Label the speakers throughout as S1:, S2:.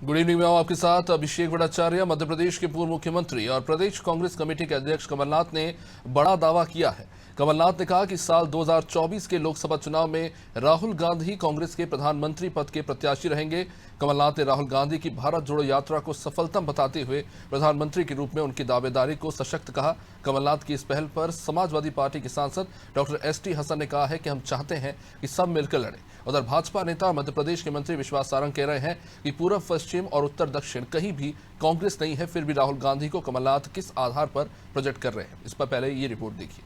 S1: Good evening में हूं आपके साथ अभिषेक भट्टाचार्य। मध्य प्रदेश के पूर्व मुख्यमंत्री और प्रदेश कांग्रेस कमेटी के अध्यक्ष कमलनाथ ने बड़ा दावा किया है। कमलनाथ ने कहा कि साल 2024 के लोकसभा चुनाव में राहुल गांधी कांग्रेस के प्रधानमंत्री पद के प्रत्याशी रहेंगे। कमलनाथ ने राहुल गांधी की भारत जोड़ो यात्रा को सफलता बताते हुए प्रधानमंत्री के रूप में उनकी दावेदारी को सशक्त कहा। कमलनाथ की इस पहल पर समाजवादी पार्टी के सांसद डॉक्टर एसटी हसन ने कहा है कि हम चाहते हैं कि सब मिलकर लड़े। उधर भाजपा नेता और मध्य प्रदेश के मंत्री विश्वास सारंग कह रहे हैं कि पूर्व पश्चिम और उत्तर दक्षिण कहीं भी कांग्रेस नहीं है, फिर भी राहुल गांधी को कमलनाथ किस आधार पर प्रोजेक्ट कर रहे हैं। इस पर पहले ये रिपोर्ट देखिए।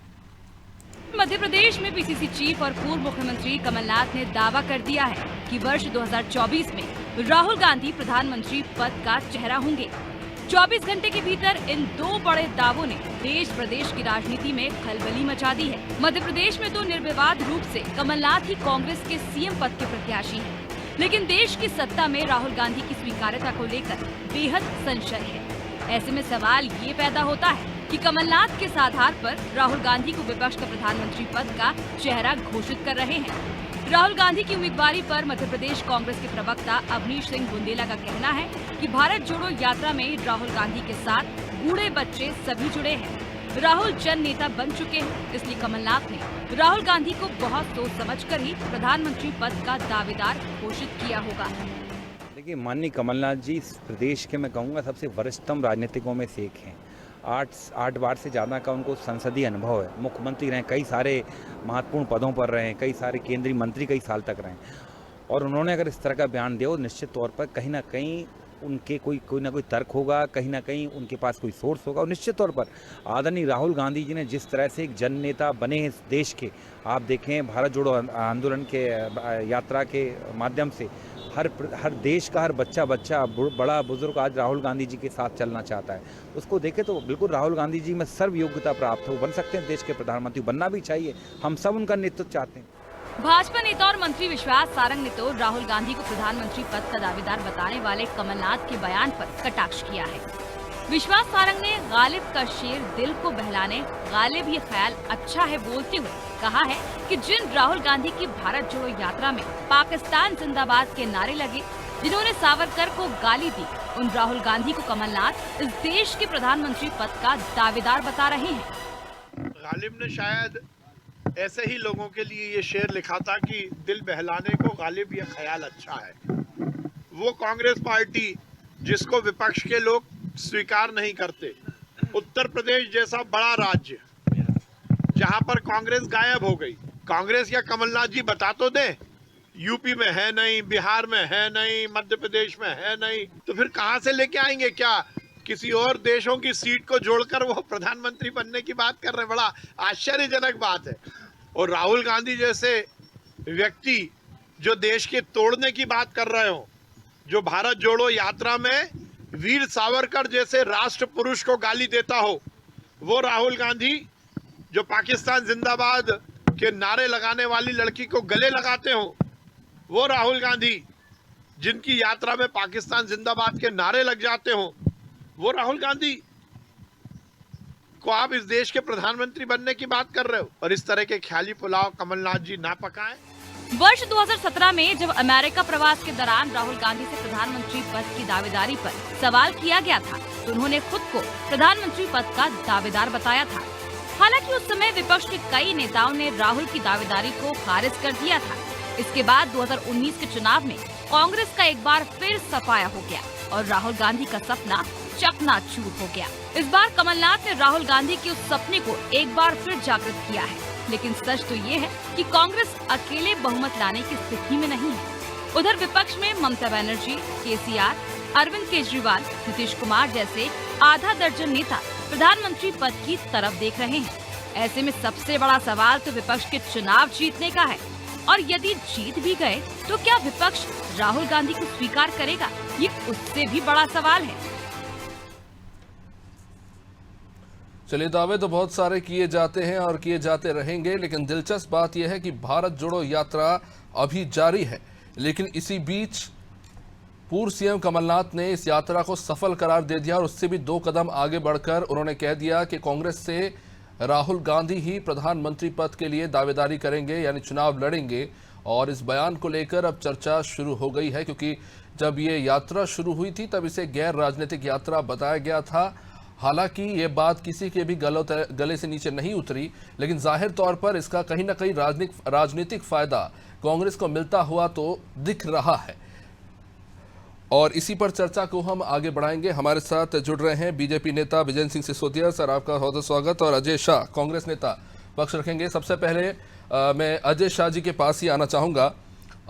S2: मध्य प्रदेश में पीसीसी चीफ और पूर्व मुख्यमंत्री कमलनाथ ने दावा कर दिया है कि वर्ष 2024 में राहुल गांधी प्रधानमंत्री पद का चेहरा होंगे। 24 घंटे के भीतर इन दो बड़े दावों ने देश प्रदेश की राजनीति में खलबली मचा दी है। मध्य प्रदेश में तो निर्विवाद रूप से कमलनाथ ही कांग्रेस के सीएम पद के प्रत्याशी हैं, लेकिन देश की सत्ता में राहुल गांधी की स्वीकार्यता को लेकर बेहद संशय है। ऐसे में सवाल ये पैदा होता है कि कमलनाथ किस आधार पर राहुल गांधी को विपक्ष का प्रधानमंत्री पद का चेहरा घोषित कर रहे हैं। राहुल गांधी की उम्मीदवारी पर मध्य प्रदेश कांग्रेस के प्रवक्ता अवनीश सिंह बुंदेला का कहना है कि भारत जोड़ो यात्रा में राहुल गांधी के साथ बूढ़े बच्चे सभी जुड़े हैं। राहुल जन नेता बन चुके हैं, इसलिए कमलनाथ ने राहुल गांधी को बहुत सोच समझकर ही प्रधानमंत्री पद का दावेदार घोषित किया होगा।
S3: देखिए, माननीय कमलनाथ जी इस प्रदेश के मैं कहूँगा सबसे वरिष्ठतम राजनीतिकों में से एक हैं। 8 बार से ज़्यादा का उनको संसदीय अनुभव है। मुख्यमंत्री रहे, कई सारे महत्वपूर्ण पदों पर रहे, कई सारे केंद्रीय मंत्री कई साल तक रहे, और उन्होंने अगर इस तरह का बयान दिया, निश्चित तौर पर कहीं ना कहीं उनके कोई ना कोई तर्क होगा, कहीं ना कहीं उनके पास कोई सोर्स होगा। और निश्चित तौर पर आदरणीय राहुल गांधी जी ने जिस तरह से एक जन नेता बने इस देश के, आप देखें भारत जोड़ो आंदोलन के यात्रा के माध्यम से हर देश का हर बच्चा बड़ा बुजुर्ग आज राहुल गांधी जी के साथ चलना चाहता है। उसको देखें तो बिल्कुल राहुल गांधी जी में सर्व योग्यता प्राप्त हो, बन सकते हैं देश के प्रधानमंत्री, बनना भी चाहिए। हम सब उनका नेतृत्व चाहते हैं।
S2: भाजपा नेता और मंत्री विश्वास सारंग ने तो राहुल गांधी को प्रधानमंत्री पद का दावेदार बताने वाले कमलनाथ के बयान पर कटाक्ष किया है। विश्वास सारंग ने गालिब का शेर दिल को बहलाने, गालिब ये ख्याल अच्छा है बोलते हुए कहा है कि जिन राहुल गांधी की भारत जोड़ो यात्रा में पाकिस्तान जिंदाबाद के नारे लगे, जिन्होंने सावरकर को गाली दी, उन राहुल गांधी को कमलनाथ इस देश के प्रधानमंत्री पद का दावेदार बता रहे हैं।
S4: गालिब ने शायद ऐसे ही लोगों के लिए ये शेर लिखा था कि दिल बहलाने को गालिब ये ख्याल अच्छा है। वो कांग्रेस पार्टी जिसको विपक्ष के लोग स्वीकार नहीं करते, उत्तर प्रदेश जैसा बड़ा राज्य जहां पर कांग्रेस गायब हो गई, कांग्रेस या कमलनाथ जी बता तो दे, यूपी में है नहीं, बिहार में है नहीं, मध्य प्रदेश में है नहीं, तो फिर कहां से लेके आएंगे? क्या किसी और देशों की सीट को जोड़कर वो प्रधानमंत्री बनने की बात कर रहे हैं? बड़ा आश्चर्यजनक बात है। और राहुल गांधी जैसे व्यक्ति जो देश के तोड़ने की बात कर रहे हो, जो भारत जोड़ो यात्रा में वीर सावरकर जैसे राष्ट्र पुरुष को गाली देता हो, वो राहुल गांधी जो पाकिस्तान जिंदाबाद के नारे लगाने वाली लड़की को गले लगाते हो, वो राहुल गांधी जिनकी यात्रा में पाकिस्तान जिंदाबाद के नारे लग जाते हो, वो राहुल गांधी को आप इस देश के प्रधानमंत्री बनने की बात कर रहे हो? और इस तरह के ख्याली पुलाव कमलनाथ जी ना पकाएं।
S2: वर्ष 2017 में जब अमेरिका प्रवास के दौरान राहुल गांधी से प्रधानमंत्री पद की दावेदारी पर सवाल किया गया था, तो उन्होंने खुद को प्रधानमंत्री पद का दावेदार बताया था। हालांकि उस समय विपक्ष के कई नेताओं ने राहुल की दावेदारी को खारिज कर दिया था। इसके बाद 2019 के चुनाव में कांग्रेस का एक बार फिर सफाया हो गया और राहुल गांधी का सपना चकनाचूर हो गया। इस बार कमलनाथ ने राहुल गांधी के उस सपने को एक बार फिर जागृत किया है, लेकिन सच तो ये है कि कांग्रेस अकेले बहुमत लाने की स्थिति में नहीं है। उधर विपक्ष में ममता बनर्जी, केसीआर, अरविंद केजरीवाल, नीतीश कुमार जैसे आधा दर्जन नेता प्रधानमंत्री पद की तरफ देख रहे हैं। ऐसे में सबसे बड़ा सवाल तो विपक्ष के चुनाव जीतने का है, और यदि जीत भी गए तो क्या विपक्ष राहुल गांधी को स्वीकार करेगा? ये उससे भी बड़ा सवाल है।
S1: चलिए, दावे तो बहुत सारे किए जाते हैं और किए जाते रहेंगे, लेकिन दिलचस्प बात यह है कि भारत जोड़ो यात्रा अभी जारी है। लेकिन इसी बीच पूर्व सीएम कमलनाथ ने इस यात्रा को सफल करार दे दिया और उससे भी 2 कदम आगे बढ़कर उन्होंने कह दिया कि कांग्रेस से राहुल गांधी ही प्रधानमंत्री पद के लिए दावेदारी करेंगे, यानी चुनाव लड़ेंगे। और इस बयान को लेकर अब चर्चा शुरू हो गई है, क्योंकि जब ये यात्रा शुरू हुई थी तब इसे गैर राजनीतिक यात्रा बताया गया था। हालांकि ये बात किसी के भी गले से नीचे नहीं उतरी, लेकिन जाहिर तौर पर इसका कहीं ना कहीं राजनीतिक फायदा कांग्रेस को मिलता हुआ तो दिख रहा है। और इसी पर चर्चा को हम आगे बढ़ाएंगे। हमारे साथ जुड़ रहे हैं बीजेपी नेता विजेंद्र सिंह सिसोदिया। सर, आपका बहुत स्वागत। और अजय शाह, कांग्रेस नेता, पक्ष रखेंगे। सबसे पहले मैं अजय शाह जी के पास ही आना चाहूँगा।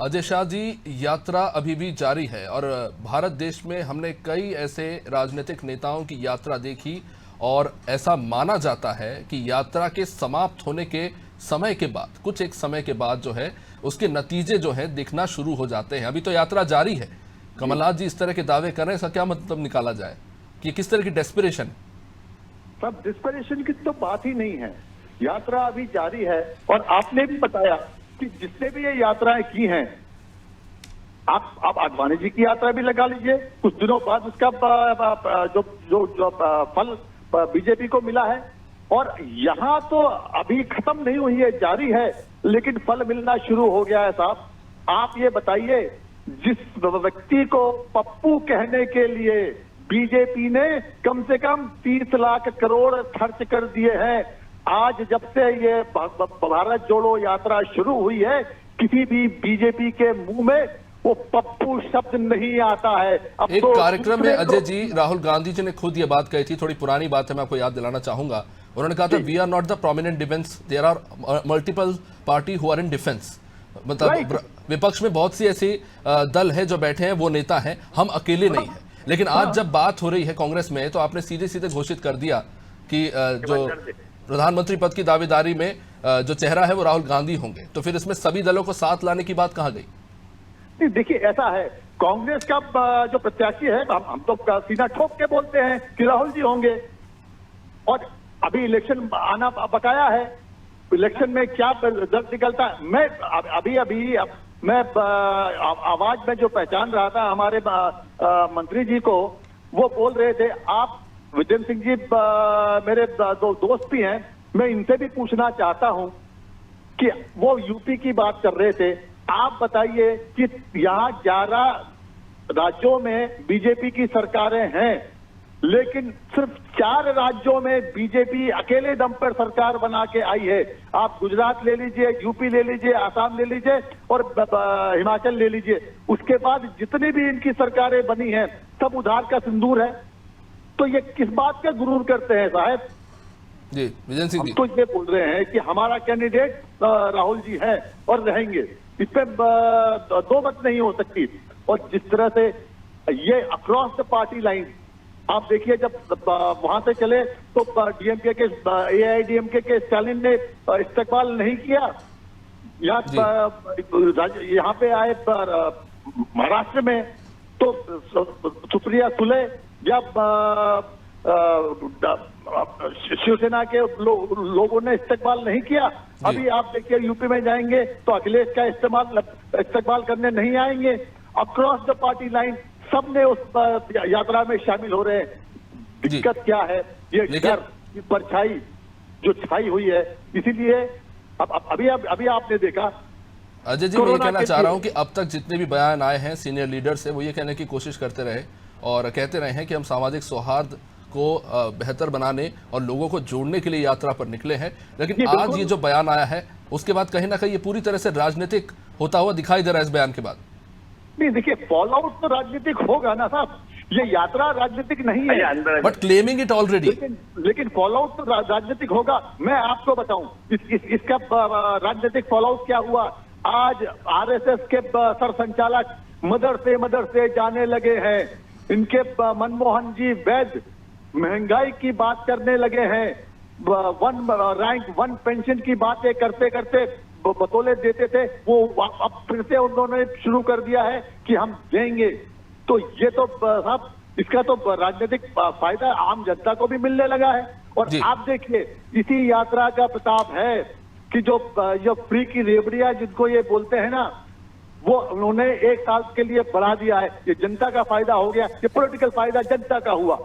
S1: अजय शाह जी, यात्रा अभी भी जारी है और भारत देश में हमने कई ऐसे राजनीतिक नेताओं की यात्रा देखी और ऐसा माना जाता है कि यात्रा के समाप्त होने के समय के बाद, कुछ एक समय के बाद जो है उसके नतीजे जो है दिखना शुरू हो जाते हैं। अभी तो यात्रा जारी है। कमलनाथ जी इस तरह के दावे कर रहे हैं, इसका क्या मतलब निकाला जाए कि किस तरह की डेस्पिरेशन?
S5: सब डिस्परेशन की तो बात ही नहीं है। यात्रा अभी जारी है और आपने भी बताया कि जिसने भी ये यात्राएं की हैं, आप आडवाणी जी की यात्रा भी लगा लीजिए, कुछ दिनों बाद उसका जो फल बीजेपी को मिला है। और यहाँ तो अभी खत्म नहीं हुई है, जारी है, लेकिन फल मिलना शुरू हो गया है। साहब, आप ये बताइए, जिस व्यक्ति को पप्पू कहने के लिए बीजेपी ने कम से कम 30 लाख करोड़ खर्च कर दिए हैं, आज जब से ये भारत जोड़ो यात्रा शुरू हुई है, किसी भी बीजेपी के मुंह में वो पप्पू शब्द नहीं आता है। अब
S1: एक
S5: तो
S1: कार्यक्रम में अजय जी, राहुल गांधी जी ने खुद ये बात कही थी, थोड़ी पुरानी बात है, मैं आपको याद दिलाना चाहूंगा। उन्होंने कहा था, we are not the prominent defence, there are multiple party who are in defence. मतलब विपक्ष में बहुत सी ऐसी दल है जो बैठे हैं, वो नेता हैं, हम अकेले नहीं है। लेकिन आज जब बात हो रही है कांग्रेस में, तो आपने सीधे सीधे घोषित कर दिया कि जो प्रधानमंत्री पद की दावेदारी में जो चेहरा है वो राहुल गांधी होंगे। तो फिर इसमें सभी दलों को साथ लाने की बात कहाँ गई?
S5: नहीं, देखिए, ऐसा है, कांग्रेस का जो प्रत्याशी है, हम तो सीधा ठोक के बोलते हैं कि राहुल जी होंगे। और अभी इलेक्शन आना बकाया है, इलेक्शन में क्या रिजल्ट निकलता है। मैं अभी मैं आवाज में जो पहचान रहा था हमारे मंत्री जी को, वो बोल रहे थे, आप विजेंद्र सिंह जी मेरे दो दोस्त भी हैं, मैं इनसे भी पूछना चाहता हूं कि वो यूपी की बात कर रहे थे। आप बताइए कि यहाँ 11 राज्यों में बीजेपी की सरकारें हैं, लेकिन सिर्फ 4 राज्यों में बीजेपी अकेले दम पर सरकार बना के आई है। आप गुजरात ले लीजिए, यूपी ले लीजिए, आसाम ले लीजिए और हिमाचल ले लीजिए। उसके बाद जितनी भी इनकी सरकारें बनी हैं, सब उधार का सिंदूर है। तो ये किस बात का गुरूर करते हैं साहब?
S1: जी विजेंद्र सिंह जी,
S5: हम तो ये बोल रहे हैं कि हमारा कैंडिडेट राहुल जी है और रहेंगे, इस पे दो मत नहीं हो सकती। और जिस तरह से ये अक्रॉस द पार्टी लाइन, आप देखिए, जब वहां से चले तो डीएमके के एआईडीएमके के स्टालिन ने इस्तेकबाल नहीं किया। यहाँ पे आए महाराष्ट्र में तो सुप्रिया सुले या शिवसेना के लोगों ने इस्तेकबाल नहीं किया। अभी आप देखिए, यूपी में जाएंगे तो अखिलेश का इस्तेकबाल करने नहीं आएंगे। अक्रॉस द पार्टी लाइन सबने उस यात्रा में शामिल हो रहे हैं। दिक्कत क्या है? ये डर की परछाई जो छाई हुई है, इसीलिए अभी आपने देखा।
S1: अजय जी, मैं ये कहना चाह रहा हूं कि अब तक जितने भी बयान आए हैं सीनियर लीडर से, वो ये कहने की कोशिश करते रहे और कहते रहे हैं कि हम सामाजिक सौहार्द को बेहतर बनाने और लोगों को जोड़ने के लिए यात्रा पर निकले हैं। लेकिन आज ये जो बयान आया है, उसके बाद कहीं ना कहीं ये पूरी तरह से राजनीतिक होता हुआ दिखाई दे रहा है इस बयान के बाद।
S5: नहीं, देखिए, फॉल आउट तो राजनीतिक होगा ना साहब, ये यात्रा राजनीतिक नहीं है,
S1: बट क्लेमिंग इट ऑलरेडी।
S5: लेकिन फॉल आउट तो राजनीतिक होगा। मैं आपको बताऊं इसका राजनीतिक फॉल आउट क्या हुआ। आज आरएसएस के सर संचालक मदरसे जाने लगे हैं। इनके मनमोहन जी वैद्य महंगाई की बात करने लगे हैं। वन रैंक 1 पेंशन की बातें करते करते बतौले देते थे, वो अब फिर से उन्होंने शुरू कर दिया है कि हम देंगे। तो ये तो साहब, इसका तो राजनीतिक फायदा आम जनता को भी मिलने लगा है। और आप देखिए, इसी यात्रा का प्रताप है कि जो फ्री की रेवड़ियां जिनको ये बोलते हैं ना, वो उन्होंने 1 साल के लिए बढ़ा दिया है। ये जनता का फायदा हो गया, ये पॉलिटिकल फायदा जनता का हुआ।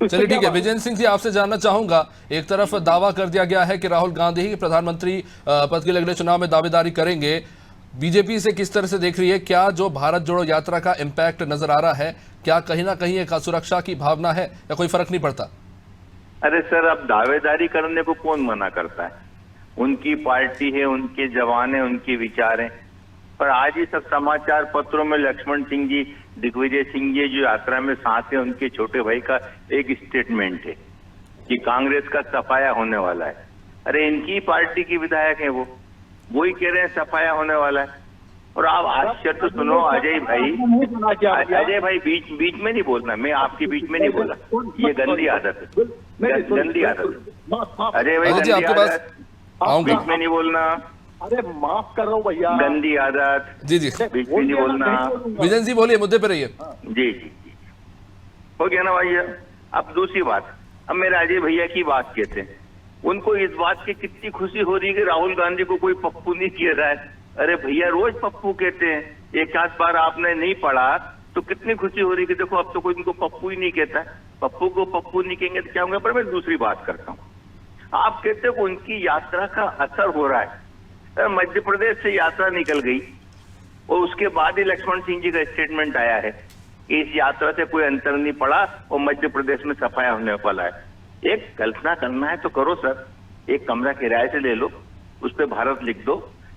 S1: चलिए ठीक है, विजेंद्र सिंह जी, आपसे जानना चाहूंगा, एक तरफ दावा कर दिया गया है कि राहुल गांधी ही प्रधानमंत्री पद के लिए अगले चुनाव में दावेदारी करेंगे, बीजेपी से किस तरह से देख रही है? क्या जो भारत जोड़ो यात्रा का इम्पैक्ट नजर आ रहा है, क्या कहीं ना कहीं एक असुरक्षा की भावना है या कोई फर्क नहीं पड़ता?
S6: अरे सर, अब दावेदारी करने को कौन मना करता है? उनकी पार्टी है, उनके जवान है, उनके विचार हैं। पर आज ही सब समाचार पत्रों में लक्ष्मण सिंह जी, दिग्विजय सिंह जी जो यात्रा में साथ है, उनके छोटे भाई का एक स्टेटमेंट है कि कांग्रेस का सफाया होने वाला है। अरे इनकी पार्टी की विधायक है, वो ही कह रहे हैं सफाया होने वाला है। और आप आश्चर्य तो सुनो अजय भाई बीच में नहीं बोलना। मैं आपके बीच में नहीं बोला, ये गंदी आदत है, गंदी आदत है अजय भाई, गंदी आदत, बीच में नहीं बोलना।
S5: अरे माफ करो भैया,
S6: गंदी आदत।
S1: जी जी,
S6: बीच में नहीं बोलना।
S1: विजन जी बोलिए, मुद्दे पे रहिए।
S6: जी जी जी, हो गया ना भैया। अब दूसरी बात, अब मेरे अजय भैया की बात कहते हैं, उनको इस बात की कितनी खुशी हो रही है कि राहुल गांधी को कोई पप्पू नहीं कह रहा है। अरे भैया रोज पप्पू कहते हैं, एक आध बार आपने नहीं पढ़ा तो कितनी खुशी हो रही है कि देखो अब तो कोई उनको पप्पू ही नहीं कहता है। पप्पू को पप्पू नहीं कहेंगे तो क्या होगा? पर मैं दूसरी बात करता हूँ, आप कहते हो उनकी यात्रा का असर हो रहा है। मध्य प्रदेश से यात्रा निकल गई और उसके बाद ही लक्ष्मण सिंह जी का स्टेटमेंट आया है कि इस यात्रा से कोई अंतर नहीं पड़ा और मध्य प्रदेश में सफाया होने वाला है। एक कल्पना करना है तो करो सर, एक कमरा किराए से ले लो, उस पर भारत लिख दो,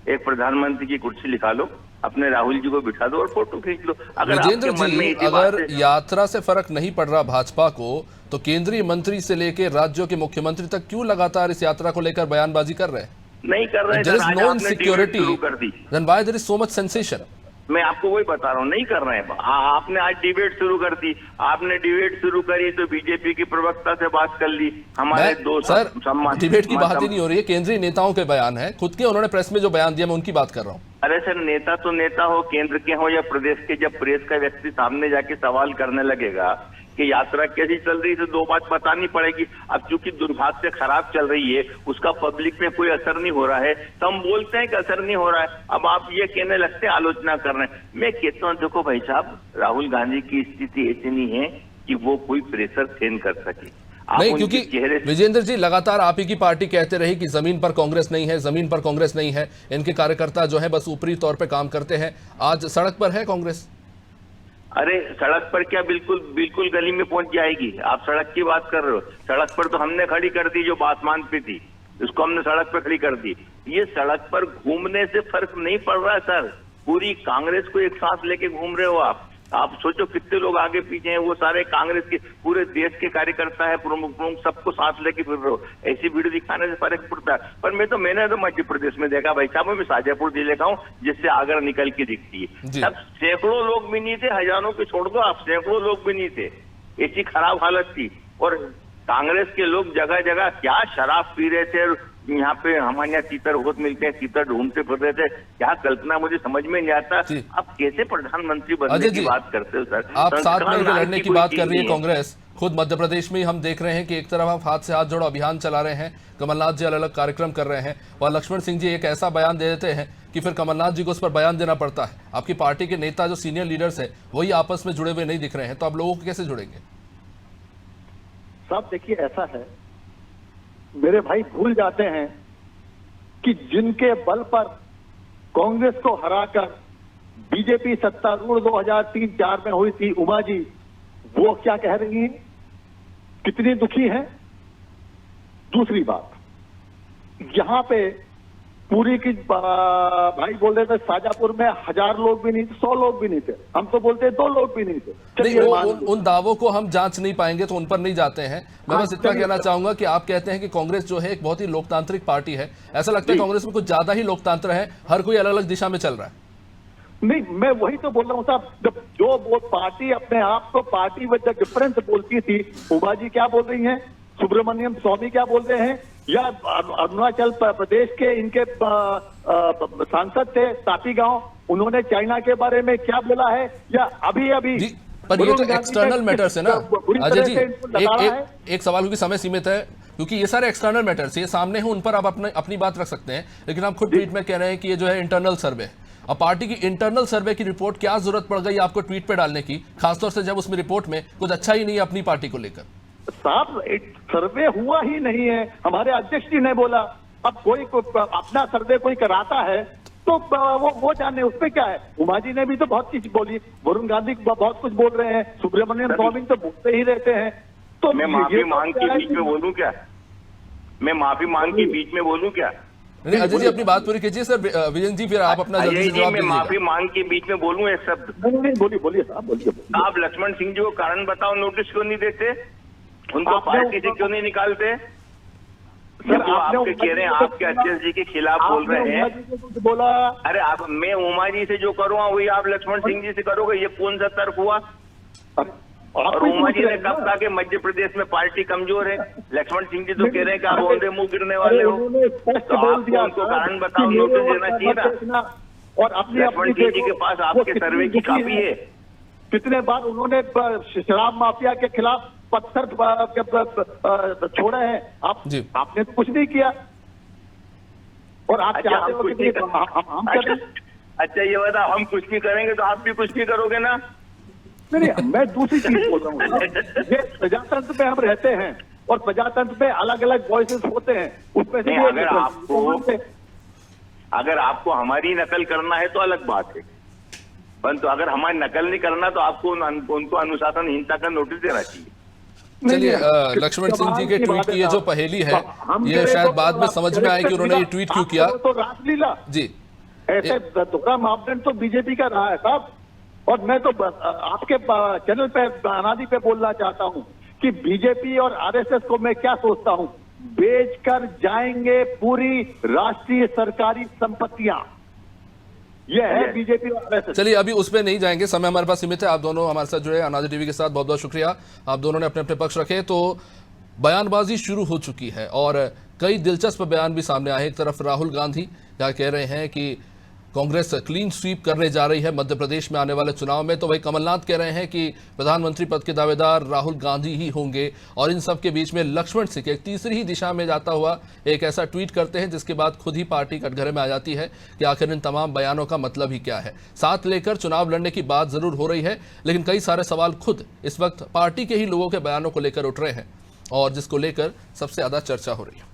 S6: एक प्रधानमंत्री की कुर्सी लिखा लो, अपने राहुल जी को बिठा दो और फोटो खींच लो। अगर
S1: विजेंद्र जी, अगर यात्रा से फर्क नहीं पड़ रहा भाजपा को, तो केंद्रीय मंत्री से लेकर राज्यों के मुख्यमंत्री तक क्यों लगातार इस यात्रा को लेकर बयानबाजी कर रहे हैं?
S6: नहीं कर रहे हैं।
S1: There is no insecurity.
S6: कर दी,
S1: Then why there is so much sensation?
S6: मैं आपको वही बता रहा हूँ, नहीं कर रहे हैं। आपने आज डिबेट शुरू कर दी, आपने डिबेट शुरू करी तो बीजेपी की प्रवक्ता से बात कर ली। हमारे दो
S1: सर, डिबेट की बात ही नहीं हो रही है, केंद्रीय नेताओं के बयान है, खुद के उन्होंने प्रेस में जो बयान दिया मैं उनकी बात कर रहा हूँ।
S6: अरे सर, नेता तो नेता हो, केंद्र के हो या प्रदेश के, जब प्रेस का व्यक्ति सामने जाके सवाल करने लगेगा कि यात्रा कैसी चल रही है तो दो बात बतानी पड़ेगी। अब चूंकि दुर्भाग्य से खराब चल रही है, उसका पब्लिक में कोई असर नहीं हो रहा है, तो हम बोलते हैं कि असर नहीं हो रहा है। अब आप ये कहने लगते हैं आलोचना कर रहे हैं। मैं कहता हूँ देखो भाई साहब, राहुल गांधी की स्थिति ऐसी नहीं है कि वो कोई प्रेशर सहन कर सके।
S1: नहीं, क्योंकि विजेंद्र जी लगातार आप ही की पार्टी कहते रही कि जमीन पर कांग्रेस नहीं है, जमीन पर कांग्रेस नहीं है, इनके कार्यकर्ता जो है बस ऊपरी तौर पर काम करते हैं। आज सड़क पर है कांग्रेस।
S6: अरे सड़क पर क्या, बिल्कुल गली में पहुंच जाएगी। आप सड़क की बात कर रहे हो, सड़क पर तो हमने खड़ी कर दी, जो बासमान पे थी उसको हमने सड़क पर खड़ी कर दी। ये सड़क पर घूमने से फर्क नहीं पड़ रहा है सर, पूरी कांग्रेस को एक साथ लेके घूम रहे हो आप सोचो कितने लोग आगे पीछे हैं, वो सारे कांग्रेस के पूरे देश के कार्यकर्ता है, प्रमुख सबको साथ लेके फिर रहे हो। ऐसी वीडियो दिखाने से फर्क पड़ता है। पर मैंने तो मध्य प्रदेश में देखा भाई साहब, मैं शाजापुर जिले का हूँ जिससे आगरा निकल के दिखती है। अब सैकड़ों लोग भी नहीं थे, हजारों के छोड़ दो आप, सैकड़ों लोग भी नहीं थे, ऐसी खराब हालत थी। और कांग्रेस के लोग जगह जगह क्या शराब पी रहे थे, यहाँ पे हमारे यहाँ तीतर बहुत मिलते हैं, तीतर ढूंढते फिर रहे थे, क्या कल्पना मुझे समझ में नहीं आता। आप कैसे प्रधानमंत्री बनने की बात करते हो सर?
S1: आप साथ मिलकर लड़ने की बात कर रही है कांग्रेस। खुद मध्य प्रदेश में हम देख रहे हैं कि एक तरफ आप हाथ से हाथ जोड़ो अभियान चला रहे हैं, कमलनाथ जी अलग अलग कार्यक्रम कर रहे हैं, और लक्ष्मण सिंह जी एक ऐसा बयान दे देते हैं कि फिर कमलनाथ जी को उस पर बयान देना पड़ता है। आपकी पार्टी के नेता जो सीनियर लीडर्स है वही आपस में जुड़े हुए नहीं दिख रहे हैं, तो आप लोगों को कैसे जुड़ेंगे?
S5: साहब देखिए ऐसा है, मेरे भाई भूल जाते हैं कि जिनके बल पर कांग्रेस को हराकर बीजेपी सत्तारूढ़ 2003-4 में हुई थी, उमा जी, वो क्या कह रही हैं, कितनी दुखी हैं। दूसरी बात, यहां पे पूरी की भाई बोल रहे थे शाजापुर में 1000 लोग भी नहीं थे, 100 लोग भी नहीं थे, हम तो बोलते 2 लोग भी नहीं थे।
S1: उन दावों को हम जांच नहीं पाएंगे तो उन पर नहीं जाते हैं। मैं बस इतना कहना चाहूंगा कि आप कहते हैं कि कांग्रेस जो है एक बहुत ही लोकतांत्रिक पार्टी है, ऐसा लगता है कांग्रेस में कुछ ज्यादा ही लोकतंत्र है, हर कोई अलग अलग दिशा में चल रहा है।
S5: नहीं, मैं वही तो बोल रहा हूँ साहब, जब जो वो पार्टी अपने आप को पार्टी विद द डिफरेंस बोलती थी, उमा जी क्या बोल रही हैं, सुब्रमण्यम स्वामी क्या बोल रहे हैं, या अरुणाचल प्रदेश के इनके सांसद थे तापी गांव, उन्होंने चाइना के बारे में क्या बोला है, या अभी
S1: पर ये तो एक्सटर्नल मैटर्स है ना अजय जी। एक सवाल, क्योंकि समय सीमित है, क्योंकि ये सारे एक्सटर्नल मैटर्स ये सामने हैं, उन पर आप अपनी बात रख सकते हैं, लेकिन आप खुद ट्वीट में कह रहे हैं कि ये जो है इंटरनल सर्वे, अब पार्टी की इंटरनल सर्वे की रिपोर्ट क्या जरूरत पड़ गई आपको ट्वीट पे डालने की, खासतौर से जब उसमें रिपोर्ट में कुछ अच्छा ही नहीं है अपनी पार्टी को लेकर।
S5: साहब सर्वे हुआ ही नहीं है, हमारे अध्यक्ष जी ने बोला। अब कोई अपना सर्वे कोई कराता है तो तो वो जाने, उसमें क्या है। उमा जी ने भी तो बहुत चीज बोली, वरुण गांधी बहुत कुछ बोल रहे हैं, सुब्रमण्यम स्वामी तो बोलते ही रहते हैं। तो
S6: मैं माफी मांग के बीच में बोलूं क्या? मैं माफी मांग के बीच में बोलूं क्या?
S1: नहीं, अजय जी अपनी बात पूरी कीजिए। सर विजय जी फिर आप अपना जल्दी
S6: अजय
S1: से
S6: जी,
S1: जवाब
S6: मैं
S1: दीजिएगा।
S6: माफी मांग के बीच में बोलूं एक शब्द?
S5: नहीं, बोलिए साहब, बोलिए।
S6: आप लक्ष्मण सिंह जी को कारण बताओ नोटिस क्यों नहीं देते? उनको पार्टी से क्यों नहीं निकालते? जब वो आपके कह रहे हैं आपके अध्यक्ष जी के खिलाफ बोल रहे हैं।
S5: बोला
S6: अरे आप, मैं उमा जी से जो करूँगा वही आप लक्ष्मण सिंह जी से करोगे, ये कौन सा तर्क हुआ? और उमा जी ने कब कहा कि मध्य प्रदेश में पार्टी कमजोर है? लक्ष्मण सिंह जी तो कह रहे हैं कि आप औंधे मुंह गिरने वाले हो। तो आपको उनको कारण बताओ, नोटिस देना चाहिए ना।
S5: और अपनी
S6: लक्ष्मण सिंह जी के पास आपके सर्वे की कॉपी है।
S5: कितने बार उन्होंने शराब माफिया के खिलाफ पत्थर छोड़े हैं। आपने तो कुछ नहीं किया। और आप चाहते हो कि हम
S6: अच्छा ये बता, हम कुछ नहीं करेंगे तो आप भी कुछ नहीं करोगे ना?
S5: नहीं, मैं दूसरी चीज बोल रहा हूँ। ये प्रजातंत्र में हम रहते हैं और प्रजातंत्र में अलग अलग वॉइसेस होते हैं, उसमें से
S6: अगर आपको हमारी नकल करना है तो अलग बात है, परंतु अगर हमारी नकल नहीं करना तो आपको उनको अनुशासनहीनता का नोटिस देना चाहिए।
S1: चलिए, लक्ष्मण सिंह जी के ट्वीट की ये जो पहेली है, ये शायद बाद में समझ में आए कि उन्होंने ये ट्वीट क्यों किया।
S5: तो रासलीला
S1: जी,
S5: ऐसे दोहरा मापदंड तो बीजेपी का रहा है साहब। और मैं तो आपके चैनल पे अनादि पे बोलना चाहता हूं कि बीजेपी और आरएसएस को मैं क्या सोचता हूं, बेचकर जाएंगे पूरी राष्ट्रीय सरकारी संपत्तियां। यह है बीजेपी और आरएसएस।
S1: चलिए अभी उस पर नहीं जाएंगे, समय हमारे पास सीमित है। आप दोनों हमारे साथ जुड़े अनादि टीवी के साथ, बहुत बहुत शुक्रिया। आप दोनों ने अपने अपने पक्ष रखे। तो बयानबाजी शुरू हो चुकी है और कई दिलचस्प बयान भी सामने आए। एक तरफ राहुल गांधी क्या कह रहे हैं कि कांग्रेस क्लीन स्वीप करने जा रही है मध्य प्रदेश में आने वाले चुनाव में, तो वही कमलनाथ कह रहे हैं कि प्रधानमंत्री पद के दावेदार राहुल गांधी ही होंगे। और इन सब के बीच में लक्ष्मण सिंह एक तीसरी ही दिशा में जाता हुआ एक ऐसा ट्वीट करते हैं जिसके बाद खुद ही पार्टी कटघरे में आ जाती है कि आखिर इन तमाम बयानों का मतलब ही क्या है। साथ लेकर चुनाव लड़ने की बात जरूर हो रही है, लेकिन कई सारे सवाल खुद इस वक्त पार्टी के ही लोगों के बयानों को लेकर उठ रहे हैं और जिसको लेकर सबसे ज्यादा चर्चा हो रही है।